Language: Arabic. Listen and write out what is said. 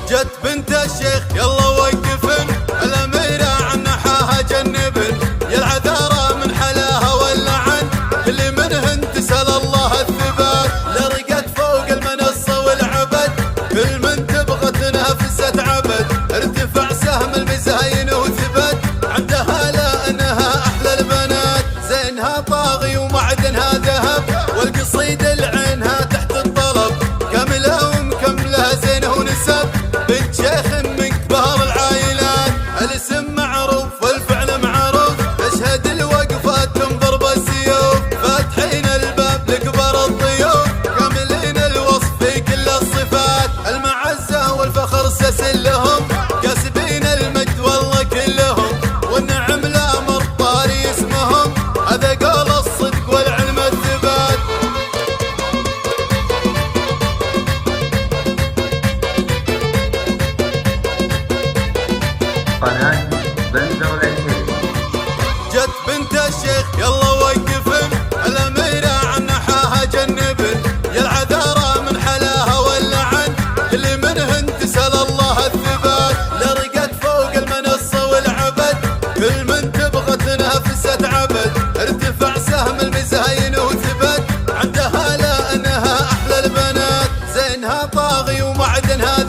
جت بنت الشيخ يلا وقفن، الأميرة عن نحاها جنبن، يا العذارى من حلاها واللعن، اللي منهن تسأل الله الثبات، لرقت فوق المنصة والعبد، كل من تبغى تنافسة عبد، ارتفع سهم المزاين وثبت، عندها لأنها أحلى البنات، زينها طاغي ومعدنها ذهب، والقصيدة لعينها تحت الطلب، كاملة ومكملة زينة ونسب، بنت شيخ من كبار العائلات، الاسم معروف والفعل معروف، تشهد الوقفات تنظر بالسيوف، فاتحين الباب لكبار الضيوف، كاملين الوصف في كل الصفات، المعزة والفخر سسلهم، كاسبين المجد والله كلهم، والنعم لا مرطاري اسمهم، هذا قول الصدق والعلم الثبات. قناة بندر العتيبي. جت بنت الشيخ يلا وقفن، الأميرة عن نحاها جنبن، يا العذارى من حلاها واللعن، اللي منهن تسأل الله الثبات، لرقت فوق المنصة والعبد، كل من تبغى تنافسة عبد، ارتفع سهم المزاين وثبت، عندها لأنها أحلى البنات، زينها طاغي ومعدنها